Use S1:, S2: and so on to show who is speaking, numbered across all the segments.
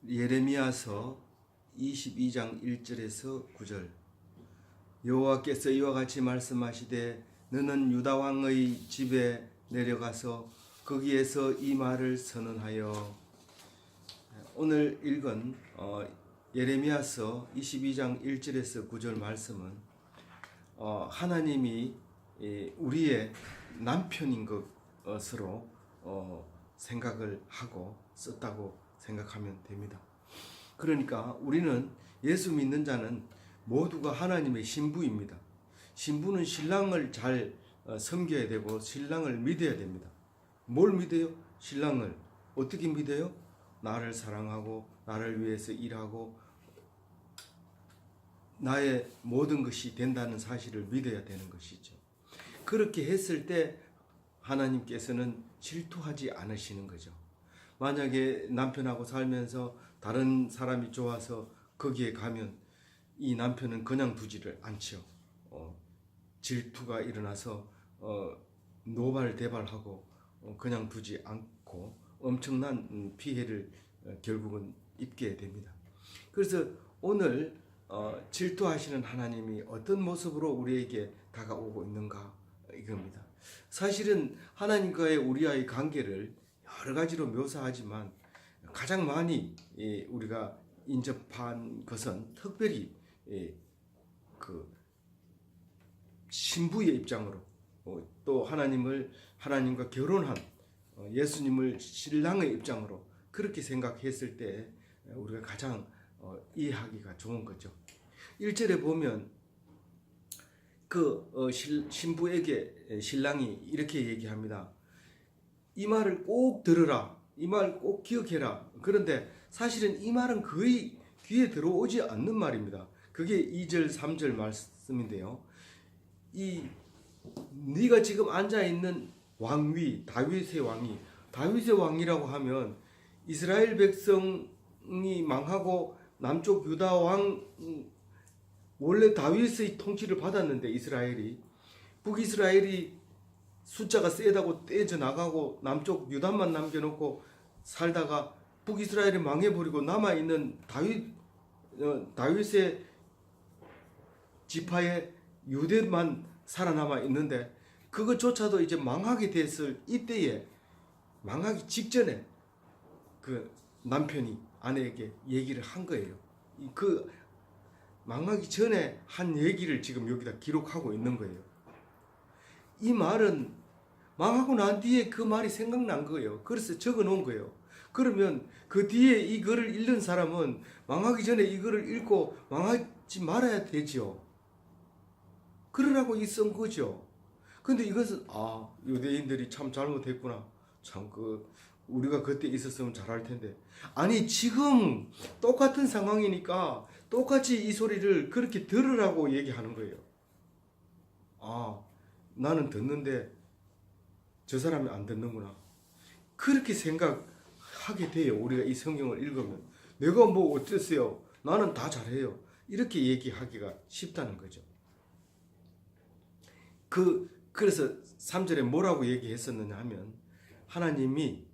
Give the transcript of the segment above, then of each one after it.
S1: 예레미야서 22장 1절에서 9절. 여호와께서 이와 같이 말씀하시되 너는 유다 왕의 집에 내려가서 거기에서 이 말을 선언하여. 오늘 읽은 예레미야서 22장 1절에서 9절 말씀은 하나님이 우리의 남편인 것으로 생각을 하고 썼다고 생각하면 됩니다. 그러니까 우리는 예수 믿는 자는 모두가 하나님의 신부입니다. 신부는 신랑을 잘 섬겨야 되고 신랑을 믿어야 됩니다. 뭘 믿어요? 신랑을 어떻게 믿어요? 나를 사랑하고 나를 위해서 일하고 나의 모든 것이 된다는 사실을 믿어야 되는 것이죠. 그렇게 했을 때 하나님께서는 질투하지 않으시는 거죠. 만약에 남편하고 살면서 다른 사람이 좋아서 거기에 가면 이 남편은 그냥 두지를 않죠. 질투가 일어나서 노발대발하고 그냥 두지 않고 엄청난 피해를 결국은 입게 됩니다. 그래서 오늘 질투하시는 하나님이 어떤 모습으로 우리에게 다가오고 있는가 이겁니다. 사실은 하나님과의 우리와의 관계를 여러 가지로 묘사하지만 가장 많이 우리가 인접한 것은 특별히 그 신부의 입장으로 또 하나님과 결혼한 예수님을 신랑의 입장으로 그렇게 생각했을 때 우리가 가장 이해하기가 좋은 거죠. 1절에 보면 신부에게 신랑이 이렇게 얘기합니다. 이 말을 꼭 들으라. 이 말 꼭 기억해라. 그런데 사실은 이 말은 거의 귀에 들어오지 않는 말입니다. 그게 2절, 3절 말씀인데요. 네가 지금 앉아있는 왕위, 다윗의 왕이라고 하면 이스라엘 백성이 망하고 남쪽 유다 왕, 원래 다윗의 통치를 받았는데 이스라엘이, 북이스라엘이 숫자가 세다고 떼져 나가고 남쪽 유다만 남겨놓고 살다가 북이스라엘이 망해버리고 남아있는 다윗의 지파의 유대만 살아남아 있는데 그것조차도 이제 망하게 됐을 이때에, 망하기 직전에 그 남편이 아내에게 얘기를 한 거예요. 그 망하기 전에 한 얘기를 지금 여기다 기록하고 있는 거예요. 이 말은 망하고 난 뒤에 그 말이 생각난 거예요. 그래서 적어 놓은 거예요. 그러면 그 뒤에 이 글을 읽는 사람은 망하기 전에 이 글을 읽고 망하지 말아야 되죠. 그러라고 쓴 거죠. 근데 이것은 유대인들이 참 잘못했구나. 참 우리가 그때 있었으면 잘할 텐데. 아니 지금 똑같은 상황이니까 똑같이 이 소리를 그렇게 들으라고 얘기하는 거예요. 나는 듣는데 저 사람이 안 듣는구나. 그렇게 생각하게 돼요. 우리가 이 성경을 읽으면. 내가 뭐 어땠어요? 나는 다 잘해요. 이렇게 얘기하기가 쉽다는 거죠. 그래서 3절에 뭐라고 얘기했었느냐 하면 하나님이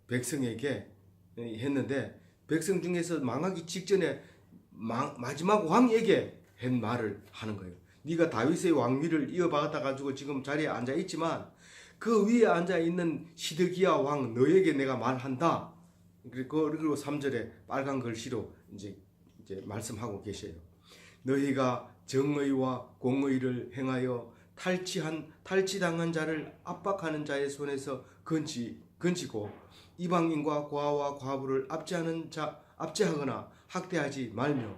S1: 백성에게 했는데 백성 중에서 망하기 직전에 마지막 왕에게 한 말을 하는 거예요. 네가 다윗의 왕위를 이어받아 가지고 지금 자리에 앉아 있지만 그 위에 앉아 있는 시드기야 왕 너에게 내가 말한다. 그리고 3절에 빨간 글씨로 이제 말씀하고 계셔요. 너희가 정의와 공의를 행하여 탈취당한 자를 압박하는 자의 손에서 건지고 이방인과 고아와 과부를 압제하거나 학대하지 말며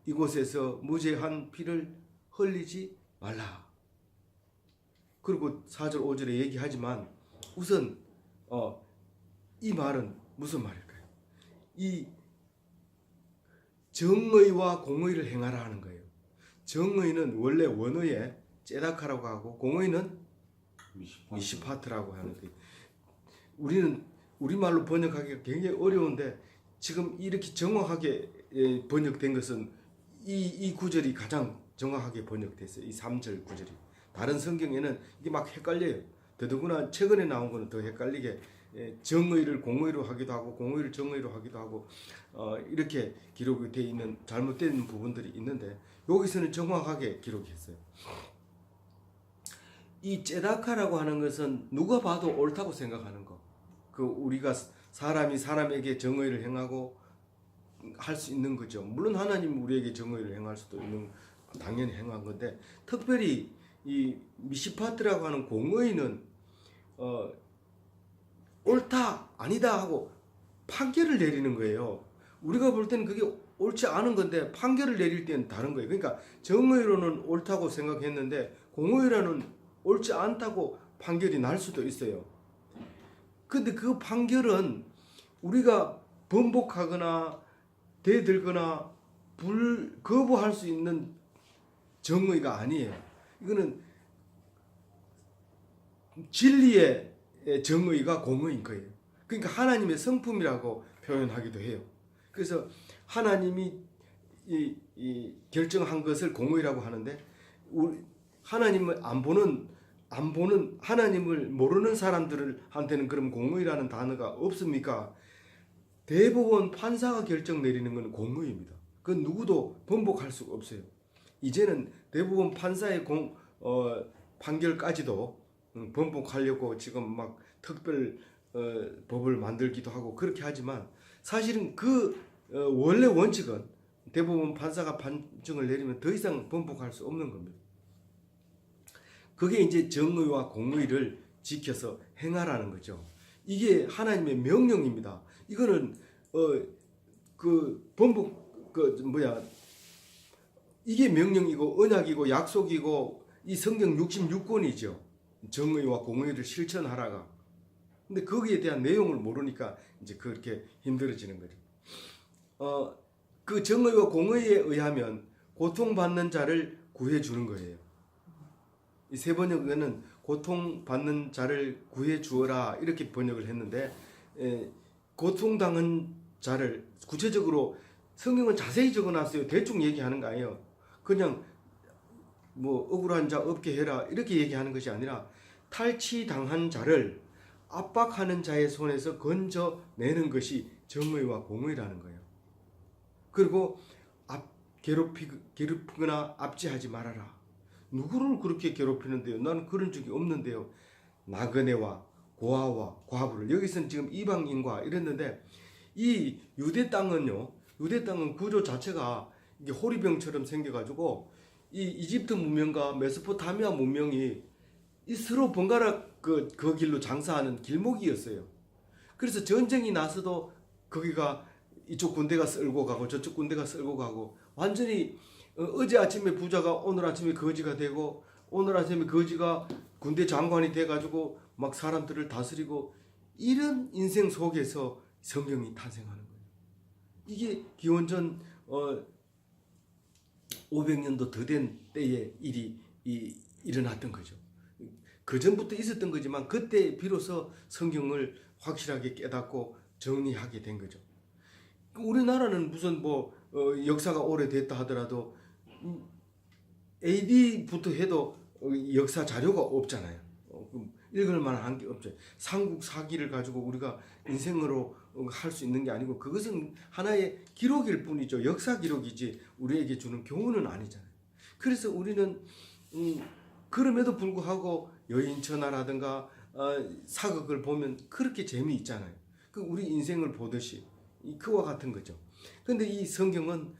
S1: 이곳에서 무죄한 피를 흘리지 말라. 그리고 4절 5절에 얘기하지만 우선 이 말은 무슨 말일까요? 이 정의와 공의를 행하라 하는 거예요. 정의는 원래 원어에 제다카라고 하고 공의는 미시파트라고 하는데 우리는 우리말로 번역하기가 굉장히 어려운데 지금 이렇게 정확하게 번역된 것은 이 구절이 가장 정확하게 번역됐어요. 이 3절 구절이. 다른 성경에는 이게 막 헷갈려요. 더더구나 최근에 나온 거는 더 헷갈리게 정의를 공의로 하기도 하고 공의를 정의로 하기도 하고 이렇게 기록이 되어 있는 잘못된 부분들이 있는데 여기서는 정확하게 기록했어요. 이 째다카라고 하는 것은 누가 봐도 옳다고 생각하는 거. 그 우리가 사람이 사람에게 정의를 행하고 할 수 있는 거죠. 물론 하나님 우리에게 정의를 행할 수도 있는 당연히 행한 건데 특별히 이 미시파트라고 하는 공의는 옳다 아니다 하고 판결을 내리는 거예요. 우리가 볼 때는 그게 옳지 않은 건데 판결을 내릴 때는 다른 거예요. 그러니까 정의로는 옳다고 생각했는데 공의로는 옳지 않다고 판결이 날 수도 있어요. 근데 그 판결은 우리가 번복하거나 대들거나 거부할 수 있는 정의가 아니에요. 이거는 진리의 정의가 공의인 거예요. 그러니까 하나님의 성품이라고 표현하기도 해요. 그래서 하나님이 이 결정한 것을 공의라고 하는데 하나님을 안 보는 하나님을 모르는 사람들한테는 그럼 공의라는 단어가 없습니까? 대법원 판사가 결정 내리는 건 공의입니다. 그건 누구도 번복할 수가 없어요. 이제는 대법원 판사의 판결까지도 번복하려고 지금 막 특별 법을 만들기도 하고 그렇게 하지만 사실은 그 원래 원칙은 대법원 판사가 판정을 내리면 더 이상 번복할 수 없는 겁니다. 그게 이제 정의와 공의를 지켜서 행하라는 거죠. 이게 하나님의 명령입니다. 이거는 이게 명령이고 언약이고 약속이고 이 성경 66권이죠. 정의와 공의를 실천하라가. 근데 거기에 대한 내용을 모르니까 이제 그렇게 힘들어지는 거죠. 그 정의와 공의에 의하면 고통받는 자를 구해 주는 거예요. 이 세 번역에는 고통받는 자를 구해 주어라 이렇게 번역을 했는데 고통당한 자를 구체적으로 성경은 자세히 적어놨어요. 대충 얘기하는 거 아니에요. 그냥 뭐 억울한 자 없게 해라 이렇게 얘기하는 것이 아니라 탈취당한 자를 압박하는 자의 손에서 건져내는 것이 정의와 공의라는 거예요. 그리고 괴롭히거나 압제하지 말아라. 누구를 그렇게 괴롭히는데요? 나는 그런 적이 없는데요. 나그네와 고아와 과부를 여기서는 지금 이방인과 이랬는데 이 유대 땅은 구조 자체가 이게 호리병처럼 생겨가지고 이 이집트 문명과 메소포타미아 문명이 이 서로 번갈아 그 길로 장사하는 길목이었어요. 그래서 전쟁이 나서도 거기가 이쪽 군대가 쓸고 가고 저쪽 군대가 쓸고 가고 완전히 어제 아침에 부자가 오늘 아침에 거지가 되고 오늘 아침에 거지가 군대 장관이 돼가지고 막 사람들을 다스리고 이런 인생 속에서 성경이 탄생하는 거예요. 이게 기원전 500년도 더 된 때의 일이 일어났던 거죠. 그 전부터 있었던 거지만 그때 비로소 성경을 확실하게 깨닫고 정리하게 된 거죠. 우리나라는 무슨 역사가 오래됐다 하더라도 AD부터 해도 역사 자료가 없잖아요. 읽을 만한 게 없죠. 삼국 사기를 가지고 우리가 인생으로 할 수 있는 게 아니고 그것은 하나의 기록일 뿐이죠. 역사 기록이지 우리에게 주는 교훈은 아니잖아요. 그래서 우리는 그럼에도 불구하고 여인천하라든가 사극을 보면 그렇게 재미있잖아요. 그 우리 인생을 보듯이 그와 같은 거죠. 그런데 이 성경은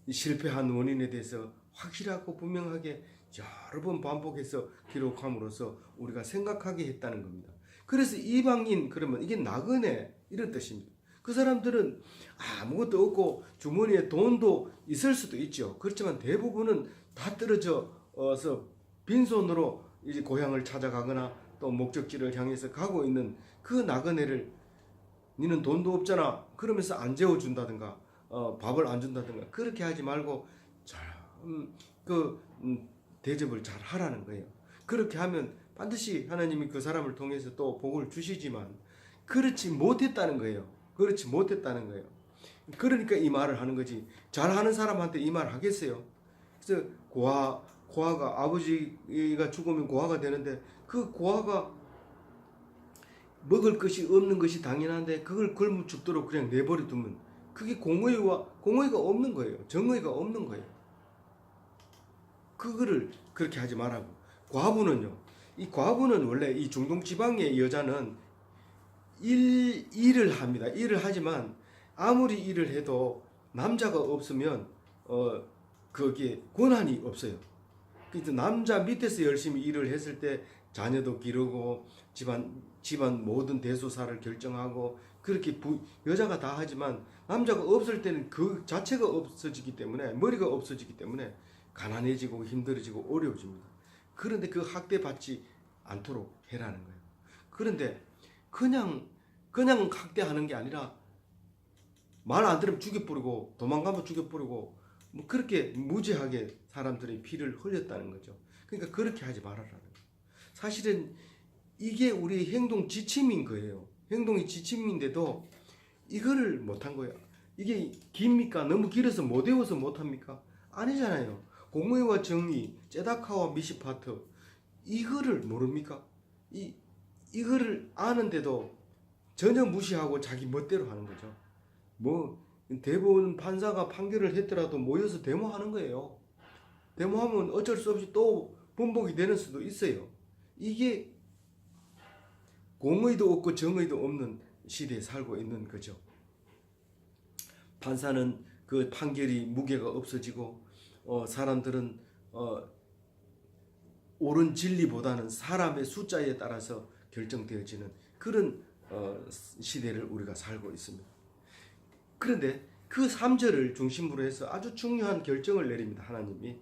S1: 실패한 원인에 대해서 확실하고 분명하게 여러 번 반복해서 기록함으로써 우리가 생각하게 했다는 겁니다. 그래서 이방인 그러면 이게 나그네 이런 뜻입니다. 그 사람들은 아무것도 없고 주머니에 돈도 있을 수도 있죠. 그렇지만 대부분은 다 떨어져서 빈손으로 이제 고향을 찾아가거나 또 목적지를 향해서 가고 있는 그 나그네를 니는 돈도 없잖아 그러면서 안 재워준다든가 밥을 안 준다든가 그렇게 하지 말고 대접을 잘 하라는 거예요. 그렇게 하면 반드시 하나님이 그 사람을 통해서 또 복을 주시지만 그렇지 못했다는 거예요. 그러니까 이 말을 하는 거지. 잘하는 사람한테 이 말 하겠어요? 그래서 고아가 아버지가 죽으면 고아가 되는데 그 고아가 먹을 것이 없는 것이 당연한데 그걸 굶어 죽도록 그냥 내버려 두면 그게 공의가 없는 거예요. 정의가 없는 거예요. 그거를 그렇게 하지 말라고. 과부는요. 이 과부는 원래 이 중동 지방의 여자는 일을 합니다. 일을 하지만 아무리 일을 해도 남자가 없으면 거기에 권한이 없어요. 그래서 남자 밑에서 열심히 일을 했을 때 자녀도 기르고 집안 모든 대소사를 결정하고 그렇게 여자가 다 하지만 남자가 없을 때는 그 자체가 없어지기 때문에 머리가 없어지기 때문에 가난해지고 힘들어지고 어려워집니다. 그런데 그 학대받지 않도록 해라는 거예요. 그런데 그냥 학대하는 게 아니라 말 안 들으면 죽여버리고 도망가면 죽여버리고 뭐 그렇게 무지하게 사람들의 피를 흘렸다는 거죠. 그러니까 그렇게 하지 말아라는 거예요. 사실은 이게 우리 행동 지침인 거예요. 행동이 지침인데도 이거를 못한 거예요. 이게 깁니까? 너무 길어서 못 외워서 못합니까? 아니잖아요. 공의와 정의, 제다카와 미시파트 이거를 모릅니까? 이거를 아는데도 전혀 무시하고 자기 멋대로 하는 거죠. 뭐 대법원 판사가 판결을 했더라도 모여서 데모하는 거예요. 데모하면 어쩔 수 없이 또 번복이 되는 수도 있어요. 이게 공의도 없고 정의도 없는 시대에 살고 있는 거죠. 판사는 그 판결이 무게가 없어지고 사람들은 옳은 진리보다는 사람의 숫자에 따라서 결정되어지는 그런 시대를 우리가 살고 있습니다. 그런데 그 3절을 중심으로 해서 아주 중요한 결정을 내립니다. 하나님이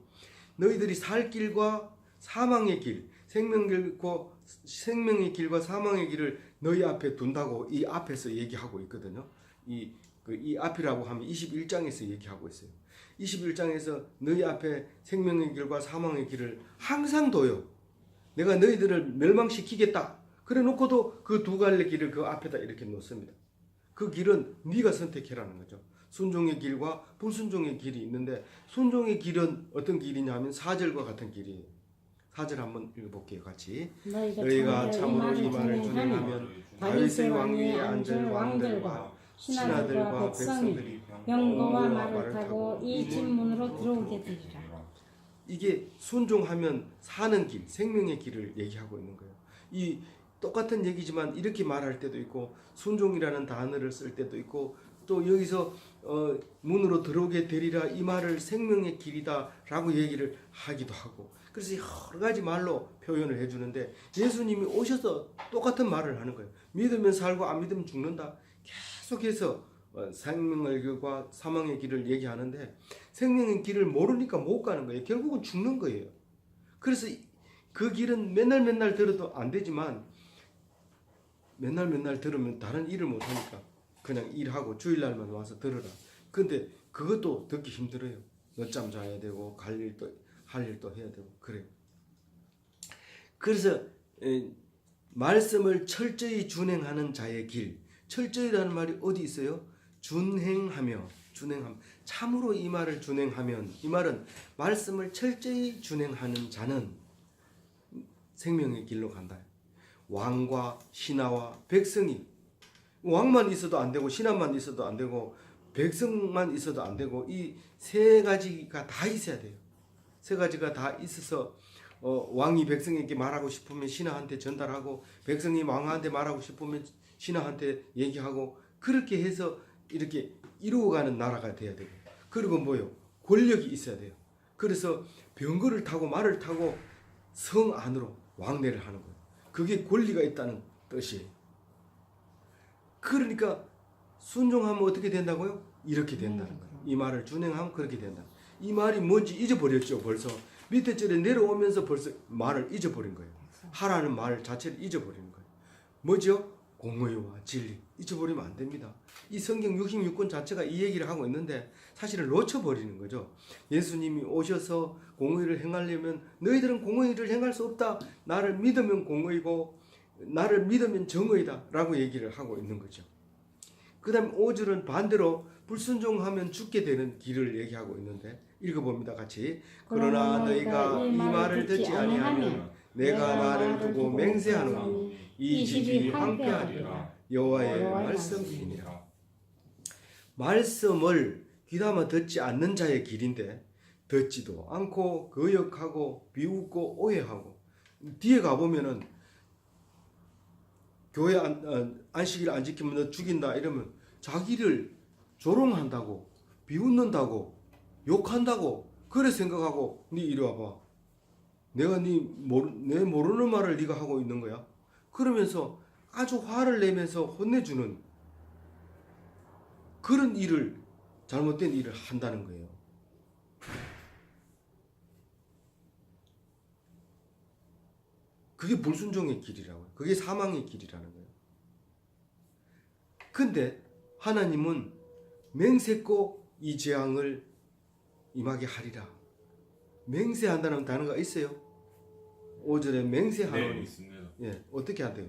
S1: 너희들이 살 길과 사망의 길, 생명의 길과 사망의 길을 너희 앞에 둔다고 이 앞에서 얘기하고 있거든요. 이 앞이라고 하면 21장에서 얘기하고 있어요. 21장에서 너희 앞에 생명의 길과 사망의 길을 항상 둬요. 내가 너희들을 멸망시키겠다. 그래 놓고도 그 두 갈래 길을 그 앞에다 이렇게 놓습니다. 그 길은 네가 선택해라는 거죠. 순종의 길과 불순종의 길이 있는데 순종의 길은 어떤 길이냐 하면 4절과 같은 길이에요. 4절 한번 읽어볼게요. 같이. 너희가 참으로 이 말을 준행하면 다윗의 왕위에 앉을 왕들과 신하들과 백성들이 영광과 말을 타고 이 집 문으로 들어오게 되리라. 이게 순종하면 사는 길, 생명의 길을 얘기하고 있는 거예요. 이 똑같은 얘기지만 이렇게 말할 때도 있고 순종이라는 단어를 쓸 때도 있고 또 여기서 문으로 들어오게 되리라 이 말을 생명의 길이다라고 얘기를 하기도 하고 그래서 여러 가지 말로 표현을 해주는데 예수님이 오셔서 똑같은 말을 하는 거예요. 믿으면 살고 안 믿으면 죽는다. 계속해서 생명의 길과 사망의 길을 얘기하는데 생명의 길을 모르니까 못 가는 거예요. 결국은 죽는 거예요. 그래서 그 길은 맨날 들어도 안 되지만 맨날 들으면 다른 일을 못 하니까 그냥 일하고 주일날만 와서 들으라. 근데 그것도 듣기 힘들어요. 늦잠 자야 되고 할 일도 해야 되고 그래요. 그래서 말씀을 철저히 준행하는 자의 길. 철저히라는 말이 어디 있어요? 준행하며 참으로 이 말을 준행하면 이 말은 말씀을 철저히 준행하는 자는 생명의 길로 간다. 왕과 신하와 백성이 왕만 있어도 안 되고 신하만 있어도 안 되고 백성만 있어도 안 되고 이 세 가지가 다 있어야 돼요. 세 가지가 다 있어서 왕이 백성에게 말하고 싶으면 신하한테 전달하고 백성이 왕한테 말하고 싶으면 신하한테 얘기하고 그렇게 해서 이렇게 이루어가는 나라가 돼야 되고 그리고 뭐요? 권력이 있어야 돼요. 그래서 병거를 타고 말을 타고 성 안으로 왕래를 하는 거예요. 그게 권리가 있다는 뜻이에요. 그러니까 순종하면 어떻게 된다고요? 이렇게 된다는 거예요. 이 말을 준행하면 그렇게 된다. 이 말이 뭔지 잊어버렸죠. 벌써 밑에 절에 내려오면서 벌써 말을 잊어버린 거예요. 하라는 말 자체를 잊어버리는 거예요. 뭐죠? 공의와 진리 잊어버리면 안 됩니다. 이 성경 66권 자체가 이 얘기를 하고 있는데 사실은 놓쳐버리는 거죠. 예수님이 오셔서 공의를 행하려면 너희들은 공의를 행할 수 없다. 나를 믿으면 공의고 나를 믿으면 정의다 라고 얘기를 하고 있는 거죠. 그 다음 5절은 반대로 불순종하면 죽게 되는 길을 얘기하고 있는데 읽어봅니다. 같이. 그러나 너희가 이 말을 듣지 아니하면 내가 나를 두고 맹세하노니 이 집이 황폐하리라. 여호와의
S2: 여호와의
S1: 말씀이니라. 말씀을 귀담아 듣지 않는 자의 길인데 듣지도 않고 거역하고 비웃고 오해하고 뒤에 가보면은 교회 안식일 안 지키면 너 죽인다 이러면 자기를 조롱한다고 비웃는다고 욕한다고 그래 생각하고 네 이리 와봐. 내가 내 모르는 말을 네가 하고 있는 거야. 그러면서 아주 화를 내면서 혼내주는 그런 일을 잘못된 일을 한다는 거예요. 그게 불순종의 길이라고요. 그게 사망의 길이라는 거예요. 근데 하나님은 맹세코 이 재앙을 임하게 하리라. 맹세한다는 단어가 있어요. 5절에 맹세하노니.
S3: 네, 있습니다.
S1: 예, 어떻게 한대요?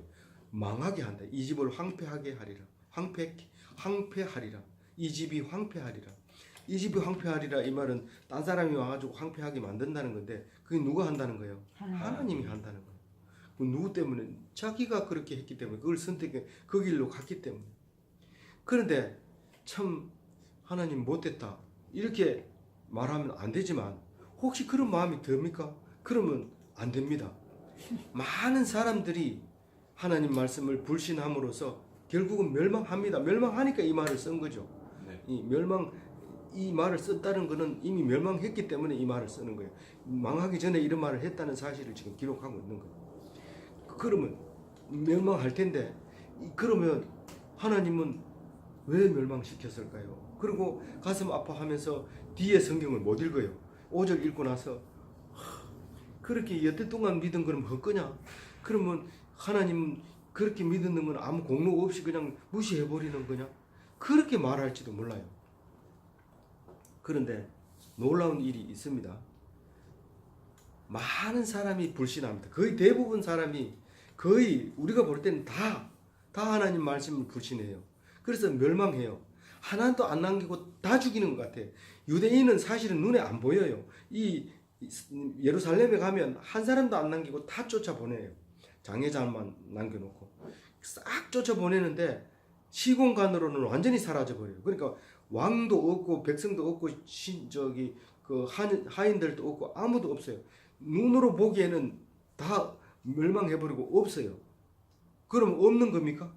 S1: 망하게 한다. 이 집을 황폐하게 하리라. 황폐하리라. 이 집이 황폐하리라. 이 집이 황폐하리라 이 말은 딴 사람이 와가지고 황폐하게 만든다는 건데 그게 누가 한다는 거예요? 하나님이 한다는 거예요. 그 누구 때문에? 자기가 그렇게 했기 때문에 그걸 선택해 그 길로 갔기 때문에. 그런데 참 하나님 못됐다 이렇게 말하면 안 되지만 혹시 그런 마음이 듭니까? 그러면 안 됩니다. 많은 사람들이 하나님 말씀을 불신함으로써 결국은 멸망합니다. 멸망하니까 이 말을 쓴 거죠.
S3: 네.
S1: 이 말을 썼다는 것은 이미 멸망했기 때문에 이 말을 쓰는 거예요. 망하기 전에 이런 말을 했다는 사실을 지금 기록하고 있는 거예요. 그러면 멸망할 텐데 그러면 하나님은 왜 멸망시켰을까요? 그리고 가슴 아파하면서 뒤에 성경을 못 읽어요. 5절 읽고 나서 그렇게 여태 동안 믿은 거는 헛거냐? 그러면 하나님 그렇게 믿는 건 아무 공로 없이 그냥 무시해버리는 거냐? 그렇게 말할지도 몰라요. 그런데 놀라운 일이 있습니다. 많은 사람이 불신합니다. 거의 대부분 사람이 거의 우리가 볼 때는 다 하나님 말씀을 불신해요. 그래서 멸망해요. 하나도 안 남기고 다 죽이는 것 같아요. 유대인은 사실은 눈에 안 보여요. 이 예루살렘에 가면 한 사람도 안 남기고 다 쫓아보내요. 장애자만 남겨놓고 싹 쫓아보내는데 시공간으로는 완전히 사라져버려요. 그러니까 왕도 없고 백성도 없고 하인들도 없고 아무도 없어요. 눈으로 보기에는 다 멸망해버리고 없어요. 그럼 없는 겁니까?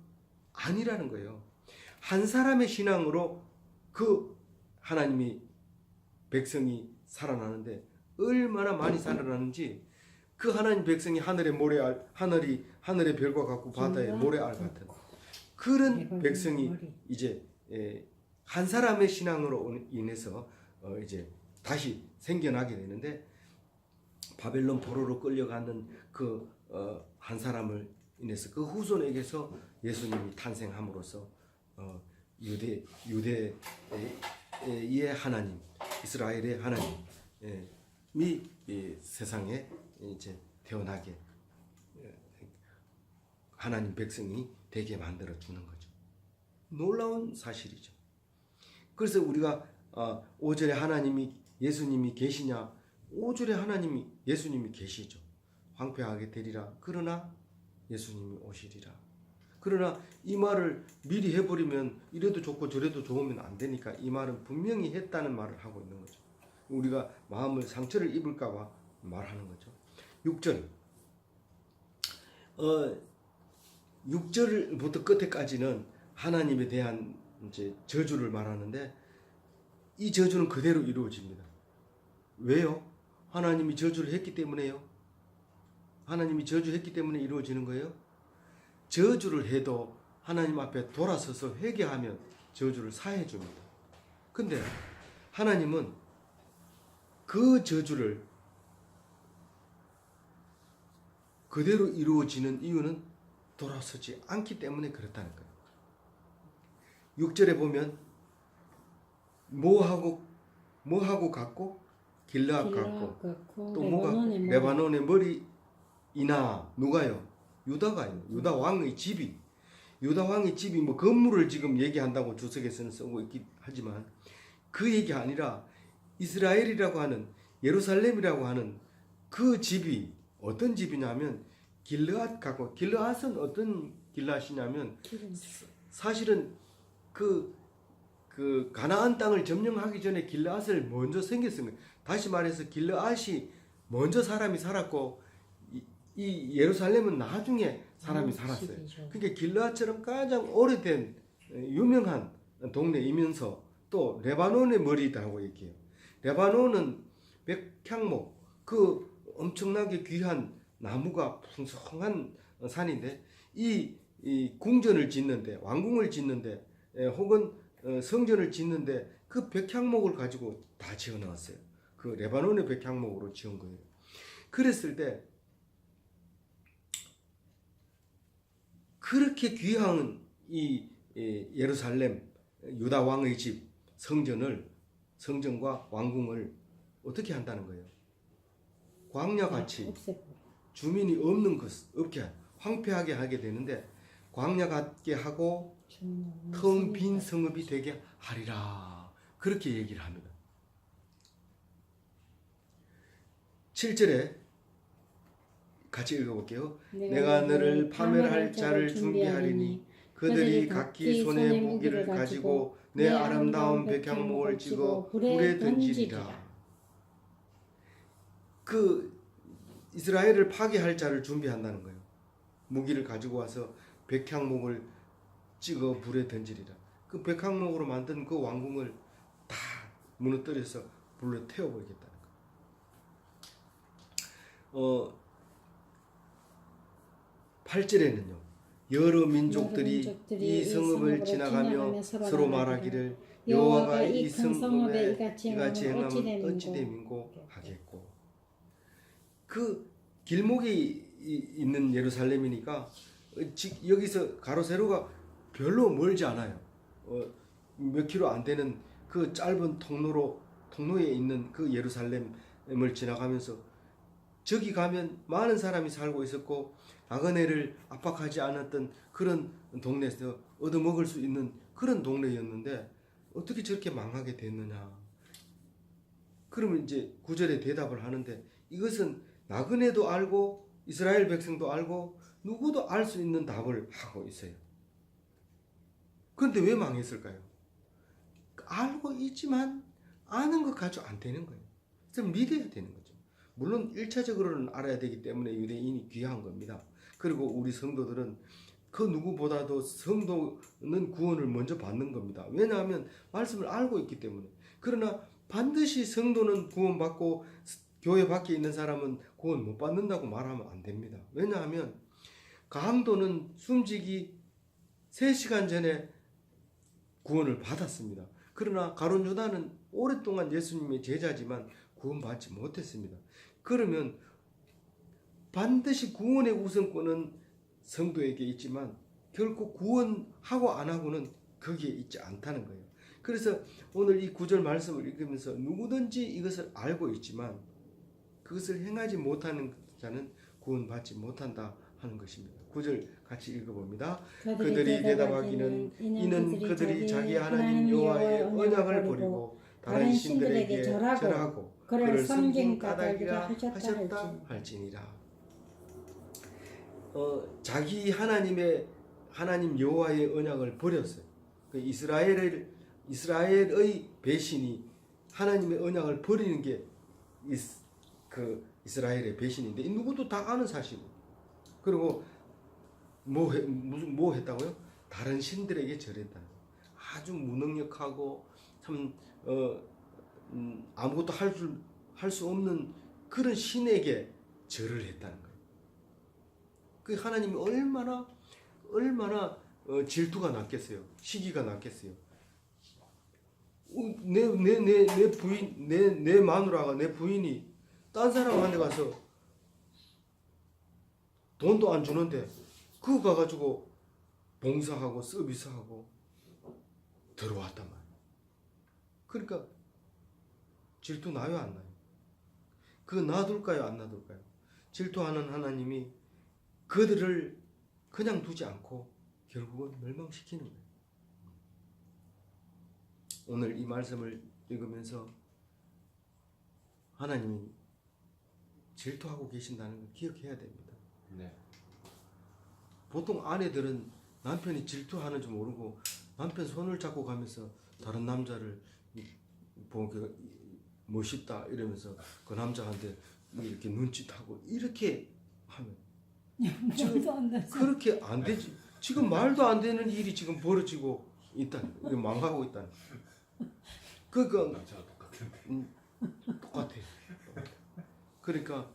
S1: 아니라는 거예요. 한 사람의 신앙으로 그 하나님이 백성이 살아나는데 얼마나 많이 살아나는지 그 하나님 백성이 하늘의 모래알, 하늘의 별과 같고 바다의 모래알 같은 그런 백성이 이제 한 사람의 신앙으로 인해서 이제 다시 생겨나게 되는데 바벨론 포로로 끌려가는 그 한 사람을 인해서 그 후손에게서 예수님이 탄생함으로써 유대의 하나님, 이스라엘의 하나님이 세상에 이제 태어나게 하나님 백성이 되게 만들어 주는 거죠. 놀라운 사실이죠. 그래서 우리가 5절에 하나님이 예수님이 계시냐? 5절에 예수님이 계시죠. 황폐하게 되리라. 그러나 예수님이 오시리라. 그러나 이 말을 미리 해버리면 이래도 좋고 저래도 좋으면 안 되니까 이 말은 분명히 했다는 말을 하고 있는 거죠. 우리가 마음을 상처를 입을까 봐 말하는 거죠. 6절 6절부터 끝에까지는 하나님에 대한 이제 저주를 말하는데 이 저주는 그대로 이루어집니다. 왜요? 하나님이 저주를 했기 때문에요. 하나님이 저주했기 때문에 이루어지는 거예요. 저주를 해도 하나님 앞에 돌아서서 회개하면 저주를 사해 줍니다. 근데 하나님은 그 저주를 그대로 이루어지는 이유는 돌아서지 않기 때문에 그렇다는 거예요. 6절에 보면 뭐하고 같고 길르앗 같고 또 뭐가 레바논의 머리이나 누가요? 유다가요. 유다 왕의 집이 뭐 건물을 지금 얘기한다고 주석에서는 쓰고 있긴 하지만 그 얘기가 아니라 이스라엘이라고 하는 예루살렘이라고 하는 그 집이 어떤 집이냐면 길르앗 갖고 길르앗은 어떤 길르앗이냐면
S2: 기름.
S1: 사실은 그 가나안 땅을 점령하기 전에 길르앗을 먼저 생겼습니다. 다시 말해서 길르앗이 먼저 사람이 살았고 이 예루살렘은 나중에 사람이 살았어요. 그러니까 길르앗처럼 가장 오래된 유명한 동네이면서 또 레바논의 머리다라고 얘기해요. 레바논은 백향목 그 엄청나게 귀한 나무가 풍성한 산인데 이 궁전을 짓는데 왕궁을 짓는데 혹은 성전을 짓는데 그 백향목을 가지고 다 지어 나왔어요. 그 레바논의 백향목으로 지은 거예요. 그랬을 때 그렇게 귀한 이 예루살렘 유다 왕의 집 성전과 왕궁을 어떻게 한다는 거예요? 광야같이 주민이 없는 것 없게 황폐하게 하게 되는데 광야 같게 하고 텅 빈 성읍이 되게 하리라 그렇게 얘기를 합니다. 7절에 같이 읽어볼게요. 내가 너를 파멸할 자를 준비하리니 그들이 각기 손에 무기를 가지고 내 아름다운 백향목을 찍어 불에 던지리라. 그 이스라엘을 파괴할 자를 준비한다는 거예요. 무기를 가지고 와서 백향목을 찍어 불에 던지리라. 그 백향목으로 만든 그 왕궁을 다 무너뜨려서 불로 태워버리겠다는 거예요. 8절에는요. 여러 민족들이 이 성읍을 지나가며 서로 말하기를 여호와가 이 성읍에 이같이 행하면 어찌 됨인고 하겠고. 그 길목이 있는 예루살렘이니까 여기서 가로 세로가 별로 멀지 않아요. 몇 킬로 안 되는 그 짧은 통로에 있는 그 예루살렘을 지나가면서 저기 가면 많은 사람이 살고 있었고 나그네를 압박하지 않았던 그런 동네에서 얻어먹을 수 있는 그런 동네였는데 어떻게 저렇게 망하게 됐느냐. 그러면 이제 9절에 대답을 하는데 이것은 나그네도 알고 이스라엘 백성도 알고 누구도 알 수 있는 답을 하고 있어요. 그런데 왜 망했을까요? 알고 있지만 아는 것 가지고 안 되는 거예요. 그래서 믿어야 되는 거죠. 물론 1차적으로는 알아야 되기 때문에 유대인이 귀한 겁니다. 그리고 우리 성도들은 그 누구보다도 성도는 구원을 먼저 받는 겁니다. 왜냐하면 말씀을 알고 있기 때문에. 그러나 반드시 성도는 구원받고 교회 밖에 있는 사람은 구원 못 받는다고 말하면 안 됩니다. 왜냐하면 강도는 숨지기 3시간 전에 구원을 받았습니다. 그러나 가룟 유다는 오랫동안 예수님의 제자지만 구원받지 못했습니다. 그러면 반드시 구원의 우선권은 성도에게 있지만 결코 구원하고 안 하고는 거기에 있지 않다는 거예요. 그래서 오늘 이 9절 말씀을 읽으면서 누구든지 이것을 알고 있지만 그것을 행하지 못하는 자는 구원받지 못한다 하는 것입니다. 9절 같이 읽어봅니다. 그들이 대답하기는 이는 그들이 자기 하나님 여호와의 언약을 버리고 다른 신들에게 절하고 그를 섬긴 까닭이라 하셨다 할지니라. 자기 하나님 여호와의 언약을 버렸어요. 그 이스라엘의 배신이 하나님의 언약을 버리는 게 이스라엘의 배신인데 누구도 다 아는 사실이에요. 그리고 뭐 했다고요? 다른 신들에게 절했다. 아주 무능력하고 참 아무것도 할 수 없는 그런 신에게 절을 했다는 거예요. 그 하나님이 얼마나 질투가 났겠어요. 시기가 났겠어요. 내 부인, 내 마누라가 내 부인이 딴 사람한테 가서 돈도 안 주는데 그거 가가지고 봉사하고 서비스하고 들어왔단 말이에요. 그러니까 질투 나요 안 나요? 그거 놔둘까요 안 놔둘까요? 질투하는 하나님이 그들을 그냥 두지 않고 결국은 멸망시키는 거예요. 오늘 이 말씀을 읽으면서 하나님이 질투하고 계신다는 걸 기억해야 됩니다.
S3: 네.
S1: 보통 아내들은 남편이 질투하는 줄 모르고 남편 손을 잡고 가면서 다른 남자를 보니까 멋있다 이러면서 그 남자한테 이렇게 눈짓하고 이렇게 하면
S2: 말도 안 되죠.
S1: 그렇게 안 되지. 지금 말도 안 되는 일이 지금 벌어지고 있다. 망하고 있다. 그러니까
S3: 남자가 똑같은데.
S1: 똑같아. 그러니까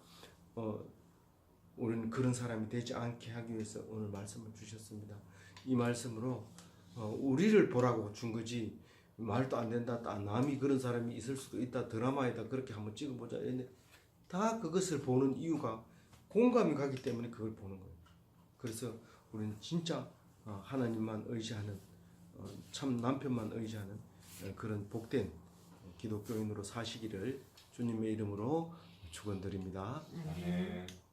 S1: 우리는 그런 사람이 되지 않게 하기 위해서 오늘 말씀을 주셨습니다. 이 말씀으로 우리를 보라고 준 거지 말도 안 된다. 남이 그런 사람이 있을 수도 있다. 드라마에다 그렇게 한번 찍어보자. 다 그것을 보는 이유가 공감이 가기 때문에 그걸 보는 거예요. 그래서 우리는 진짜 하나님만 의지하는 참 남편만 의지하는 그런 복된 기독교인으로 사시기를 주님의 이름으로 축원드립니다.
S3: 아멘.